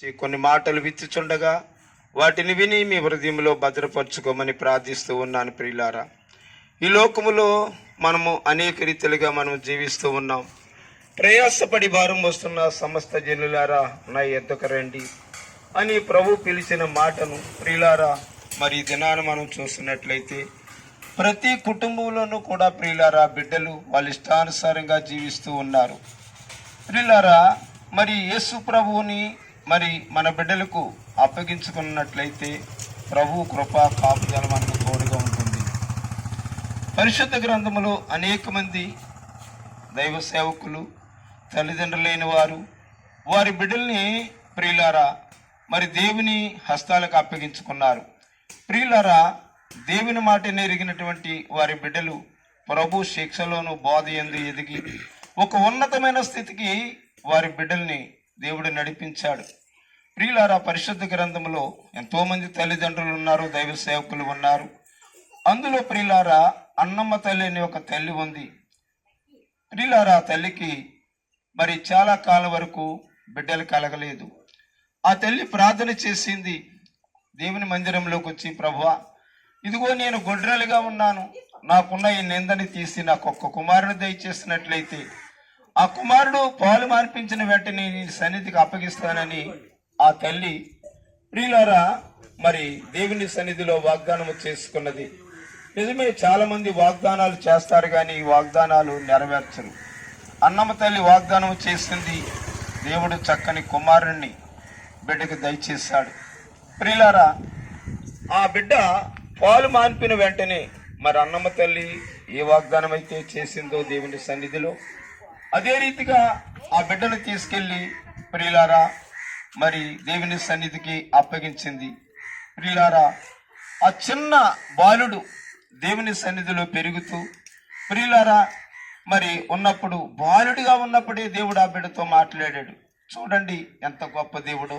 కొన్ని మాటలు విచ్చుచుండగా వాటిని విని మీ హృదయంలో భద్రపరచుకోమని ప్రార్థిస్తూ ఉన్నాను. ప్రియులారా, ఈ లోకములో మనము అనేక రీతిలుగా మనం జీవిస్తూ ఉన్నాం. ప్రయాసపడి భారం వస్తున్న సమస్త జనులారా నా ఎద్దకు రండి అని ప్రభు పిలిచిన మాటను ప్రియులారా మరి దినాన్ని మనం చూస్తున్నట్లయితే ప్రతి కుటుంబంలోనూ కూడా ప్రియులారా బిడ్డలు వాళ్ళ ఇష్టానుసారంగా జీవిస్తూ ఉన్నారు. ప్రియులారా, మరి యేసు ప్రభువుని మరి మన బిడ్డలకు అప్పగించుకున్నట్లయితే ప్రభు కృప కాపుదల మనకు తోడుగా ఉంటుంది. పరిశుద్ధ గ్రంథములో అనేక మంది దైవ సేవకులు, తల్లిదండ్రులైన వారు వారి బిడ్డల్ని ప్రియులారా మరి దేవుని హస్తాలకు అప్పగించుకున్నారు. ప్రియులారా, దేవుని మాట ఎరిగినటువంటి వారి బిడ్డలు ప్రభు శిక్షలోను బోధ యందు ఎదిగి ఒక ఉన్నతమైన స్థితికి వారి బిడ్డల్ని దేవుడు నడిపించాడు. ప్రియులారా, పరిశుద్ధ గ్రంథంలో ఎంతోమంది తల్లిదండ్రులు ఉన్నారు, దైవ సేవకులు ఉన్నారు. అందులో ప్రియులారా అన్నమ్మ తల్లి అని ఒక తల్లి ఉంది. ప్రియులారా, తల్లికి మరి చాలా కాలం వరకు బిడ్డలు కలగలేదు. ఆ తల్లి ప్రార్థన చేసింది దేవుని మందిరంలోకి వచ్చి, ప్రభువా, ఇదిగో నేను గొడ్రాలిగా ఉన్నాను, నాకున్న ఈ నిందని తీసి నాకు ఒక్క కుమారుని దయచేసినట్లయితే ఆ కుమారుడు పాలు మాన్పించిన వెంటనే నీ సన్నిధికి అప్పగిస్తానని ఆ తల్లి ప్రియులారా మరి దేవుని సన్నిధిలో వాగ్దానము చేసుకున్నది. నిజమే, చాలా మంది వాగ్దానాలు చేస్తారు కానీ ఈ వాగ్దానాలు నెరవేర్చరు. అన్నమ్మ తల్లి వాగ్దానం చేసింది, దేవుడు చక్కని కుమారుణ్ణి బిడ్డకు దయచేశాడు. ప్రియులారా, ఆ బిడ్డ పాలు మాన్పిన వెంటనే మరి అన్నమ్మ తల్లి ఏ వాగ్దానం అయితే చేసిందో దేవుని సన్నిధిలో అదే రీతిగా ఆ బిడ్డను తీసుకెళ్లి ప్రియులారా మరి దేవుని సన్నిధికి అప్పగించింది. ప్రియులారా, ఆ చిన్న బాలుడు దేవుని సన్నిధిలో పెరుగుతూ ప్రియులారా మరి ఉన్నప్పుడు బాలుడిగా ఉన్నప్పుడే దేవుడు ఆ బిడ్డతో మాట్లాడాడు. చూడండి ఎంత గొప్ప దేవుడు.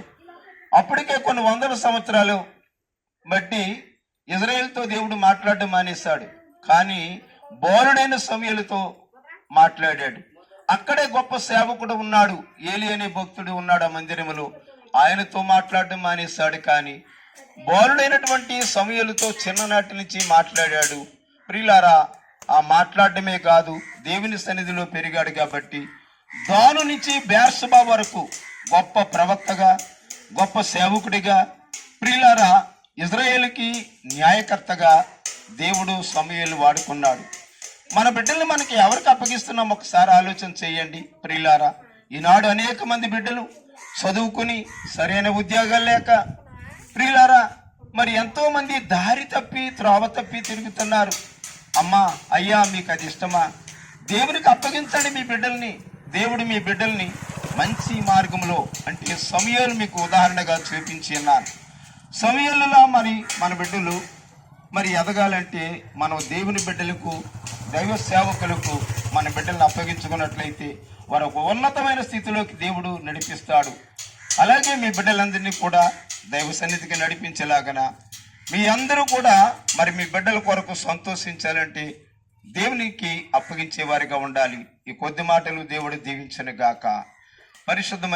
అప్పటికే కొన్ని వందల సంవత్సరాలు బట్టి ఇజ్రాయేలుతో దేవుడు మాట్లాడడం మానేశాడు, కానీ బాలుడైన సమూయేలుతో మాట్లాడాడు. అక్కడే గొప్ప సేవకుడు ఉన్నాడు, ఏలి అనే భక్తుడు ఉన్నాడు ఆ మందిరములో, ఆయనతో మాట్లాడడం మానేశాడు. కానీ బాలుడైనటువంటి సమూయేలుతో చిన్ననాటి నుంచి మాట్లాడాడు. ప్రియులారా, ఆ మాట్లాడటమే కాదు దేవుని సన్నిధిలో పెరిగాడు కాబట్టి దాను నుంచి బేర్షెబా వరకు గొప్ప ప్రవక్తగా, గొప్ప సేవకుడిగా, ప్రియులారా ఇజ్రాయేలుకి న్యాయకర్తగా దేవుడు సమూయేలు వాడుకున్నాడు. మన బిడ్డల్ని మనకి ఎవరికి అప్పగిస్తున్నాం ఒకసారి ఆలోచన చేయండి. ప్రియులారా, ఈనాడు అనేక మంది బిడ్డలు చదువుకుని సరైన ఉద్యోగాలు లేక ప్రియులారా మరి ఎంతో మంది దారి తప్పి త్రోవ తప్పి తిరుగుతున్నారు. అమ్మా, అయ్యా, మీకు అది ఇష్టమా? దేవునికి అప్పగించండి మీ బిడ్డల్ని. దేవుడు మీ బిడ్డల్ని మంచి మార్గంలో, అంటే సమూయేలు మీకు ఉదాహరణగా చూపించి ఉన్నాను. సమూయేలులా మరి మన బిడ్డలు మరి ఎదగాలంటే మనం దేవుని బిడ్డలకు, దైవ సేవకులకు మన బిడ్డలను అప్పగించుకున్నట్లయితే వారు ఒక ఉన్నతమైన స్థితిలోకి దేవుడు నడిపిస్తాడు. అలాగే మీ బిడ్డలందరినీ కూడా దైవ సన్నిధికి నడిపించేలాగన మీ అందరూ కూడా మరి మీ బిడ్డల కొరకు సంతోషించాలంటే దేవునికి అప్పగించే వారిగా ఉండాలి. ఈ కొద్ది మాటలు దేవుడు దీవించను గాక. పరిశుద్ధమైన